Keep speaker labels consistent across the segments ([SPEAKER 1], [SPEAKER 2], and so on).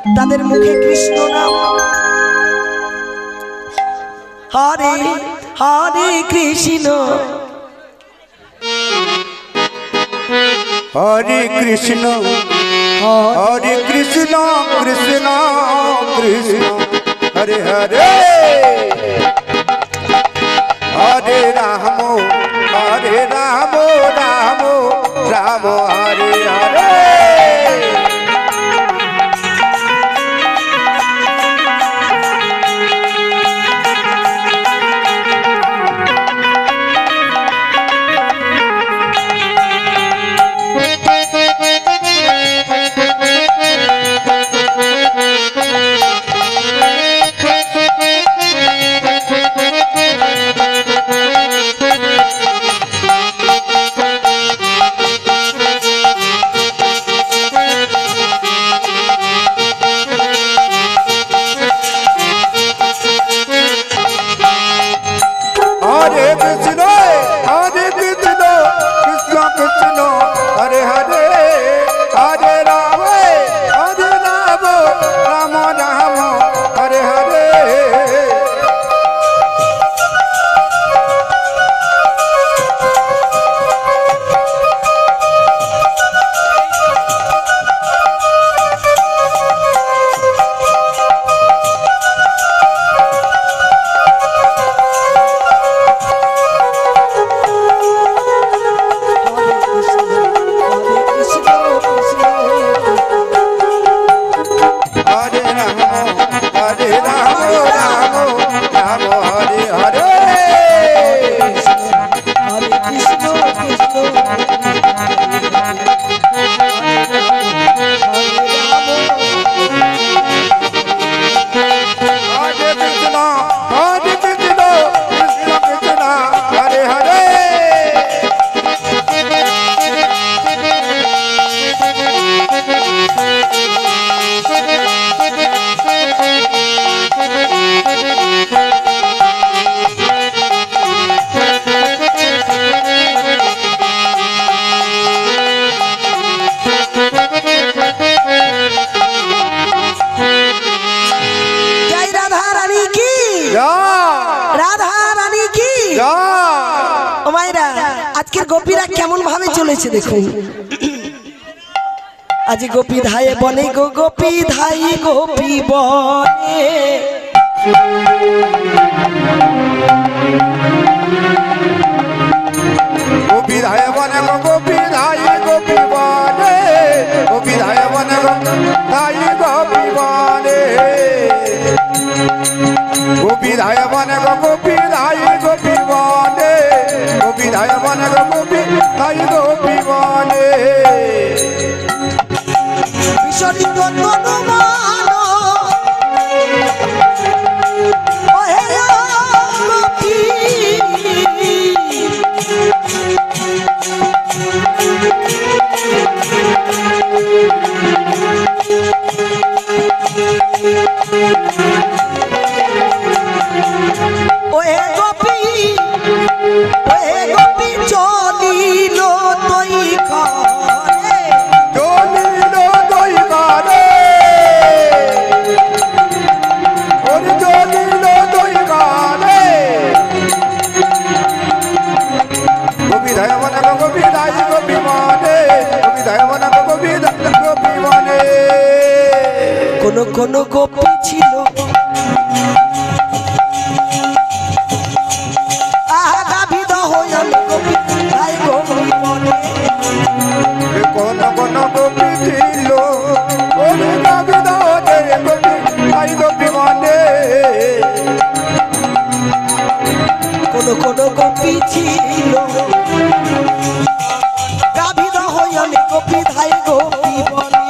[SPEAKER 1] তাদের মুখে কৃষ্ণ নাম। হরে হরে কৃষ্ণ
[SPEAKER 2] হরে কৃষ্ণ হরে কৃষ্ণ কৃষ্ণ কৃষ্ণ হরে হরে হরে রাম রাম রাম হরে হরে
[SPEAKER 1] আজকের গোপীরা কেমন ভাবে চলেছে দেখুন। আজ গোপী ধায়ে বনে গো গোপী ধাই গোপী বনে
[SPEAKER 2] গোপী ধায়ে বনে গো গোপী ধাই গোপী বনে গোপী ধায়ে বনে গো ধাই গোপী বনে গোপী ধায়ে বনে গো গোপী ধাই গোপী বনে গোপী ধায়ে বনে গো গোপী ধাই গোপী বনে
[SPEAKER 1] বিশ্বরিত তনুমান ওহে গোপী ওহে গোপী ওহে গোপী চলিল তৈ ঘরে
[SPEAKER 2] চলিল তৈ ঘরে ওরে চলিল তৈ ঘরে গোপী ধায় বনে গো গোপী ধাই গোপী বনে গোপী ধায় বনে গো গোপী ধাই গোপী বনে
[SPEAKER 1] কোন কোন গোপী ছিল আগাভিদ হইল গোপী ধাই গোপী বনে
[SPEAKER 2] কোন কোন গোপী ছিল ওরে গাবিদ হইল গোপী ধাই গোপী বনে
[SPEAKER 1] কোন কোন গোপী ছিল গাভিদ হইল গোপী ধাই গোপী বনে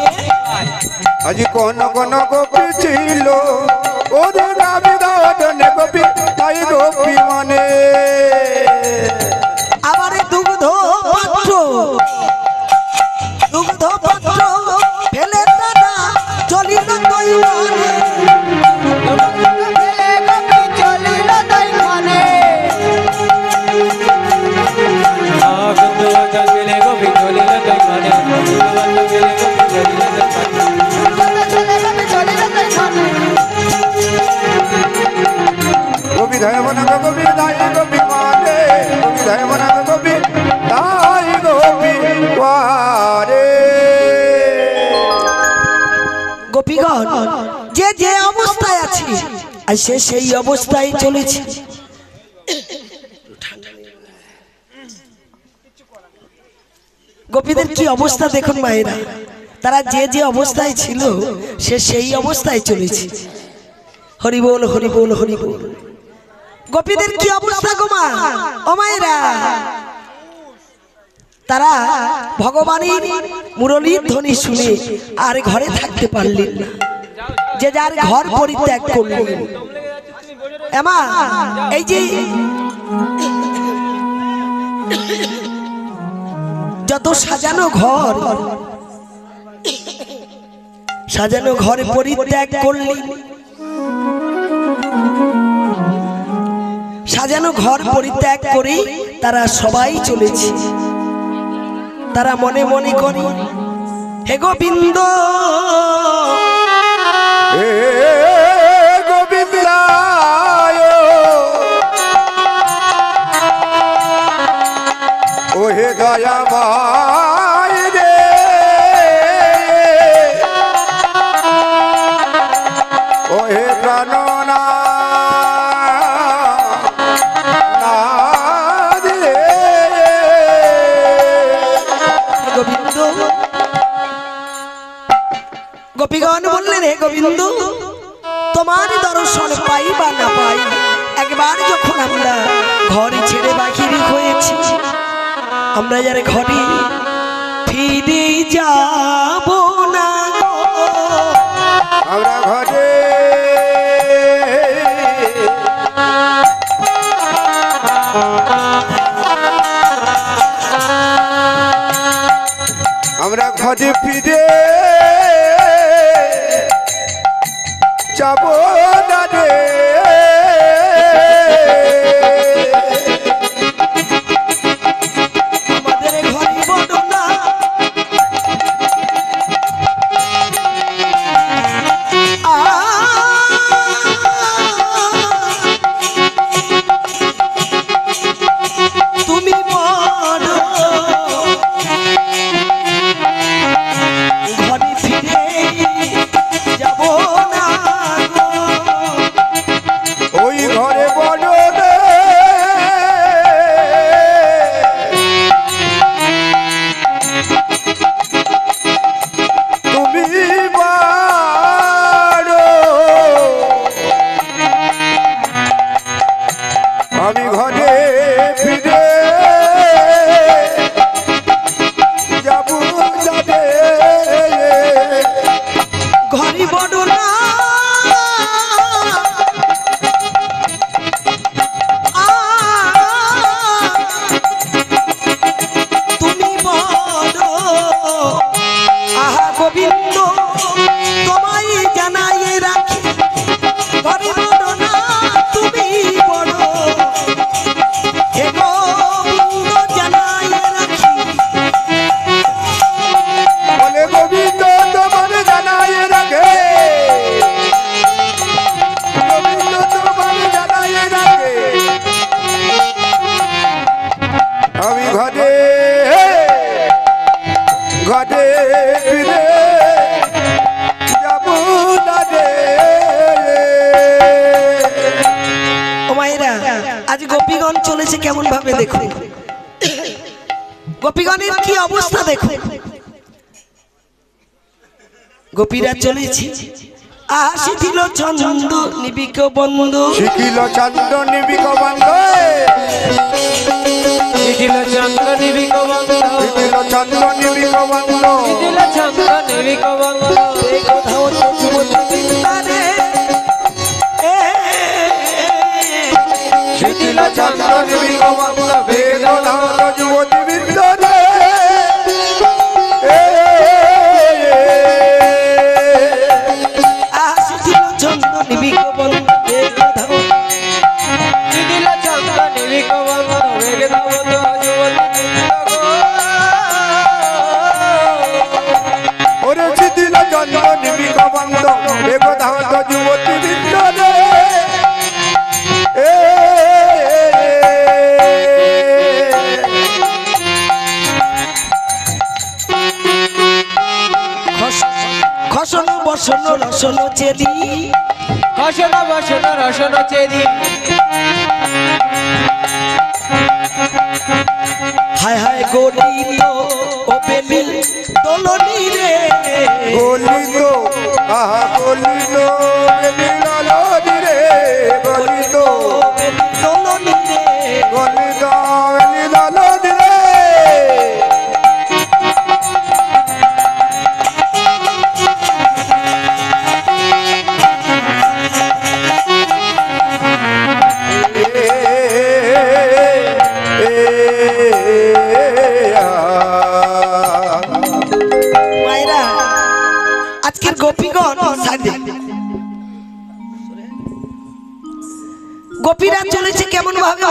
[SPEAKER 2] আজ কোন কোন গোপী ছিল ওরে গাবিদ হইল গোপী ধাই গোপী বনে
[SPEAKER 1] আবার দুগ্ধ পাত্র ফেলে দাদা চলিল তৈ ঘরে
[SPEAKER 3] চলে
[SPEAKER 1] গোপীগণ যে যে অবস্থায় আছে আর সে সেই অবস্থায় চলেছে। গোপীদের কি অবস্থা দেখুন মায়েরা, তারা যে যে অবস্থায় ছিল সে সেই অবস্থায় চলেছে। হরি বল হরি বল হরি বল। গোপীদের কি অবস্থা গো মা ও মায়েরা, তারা ভগবানের মুরলীর ধ্বনি শুনে আর ঘরে থাকতে পারলেন না, যে যার ঘর পরিত্যাগ করলেন। এমা এই যে যত সাজানো ঘর পরিত্যাগ করলেন, সাজানো ঘর পরিত্যাগ করে তারা সবাই চলেছে। তারা মনে মনে করে হে গোবিন্দ
[SPEAKER 2] হে গোবিন্দ ও হে দয়াময় রে, ও হে প্রাণনাথ রে।
[SPEAKER 1] গোবিন্দ গোপীগণ বললেন হে গোবিন্দ তোমার দর্শন পাই বা না পাই, একবার যখন আমরা ঘরে ছেড়ে বাহির হয়েছি, আমরা যার ঘরে ফিরে যাব না।
[SPEAKER 2] আমরা ঘরে ফিরে যাব না রে।
[SPEAKER 1] আমাদের ঘরে বড় না তুমি বড়, ঘরে ফিরে যাব না।
[SPEAKER 2] ওই ঘরে বড় রে তুমি বড়, আমি ঘরে ফিরে যাব যাবে।
[SPEAKER 1] ঘরে বড় না তুমি বড়, আহা গোবিন্দ তোমায় জানাই রাখি, ঘরে বড় না তুমি বড়, হে গোবিন্দ জানাই রাখি।
[SPEAKER 2] বলে গোবিন্দ তোমার জানাই রাখে, গোবিন্দ তোমার জানাই রাখে, আমি ঘরে ঘরে ফিরে যাব না রে।
[SPEAKER 1] ও মায়েরা, আজ গোপীগণ চলেছে কেমন ভাবে দেখুন, গোপীগণের কি অবস্থা দেখুন। গোপীরা চলেছে আসিছিল চন্দ নিবিক বন্ধু,
[SPEAKER 2] শিখিল চন্দ্র নিবিক বন্ধ,
[SPEAKER 3] শিখিল চন্দ্র নিবিক বন্ধ,
[SPEAKER 2] শিখিল চন্দ্র নিবিক বন্ধ,
[SPEAKER 3] শিখিল চন্দ্র নিবিক বন্ধ,
[SPEAKER 1] কোথাও তো যুবতী তারে
[SPEAKER 2] শিখিল চন্দ্র নিবিক বন্ধ, বেদনাথ যুবতী বৃন্দ রে।
[SPEAKER 1] আসিছিল চন্দ নিবিক বন্ধু, কোথাও
[SPEAKER 3] শিখিল চন্দ্র নিবিক বন্ধ, বেগধাবত যুবতী বৃন্দ গো।
[SPEAKER 2] ওরে শিখিল চন্দ্র নিবিক বন্ধ, বেদনাথ যুবতী বৃন্দ রে।
[SPEAKER 1] খসন বসন রসন চেদি
[SPEAKER 3] হসন বসন রসন চেরি
[SPEAKER 1] হায় হায় গলিত ও বেলি দোলনি রে
[SPEAKER 2] গলিত আহা গলিত বেলিলালি রে গলিত
[SPEAKER 1] বেলি দোলনি রে
[SPEAKER 2] গলিত বেলিলালি রে
[SPEAKER 1] মায়েরা আজকের গোপীগণ সাইডে গোপীরা চলেছে কেমন ভাবে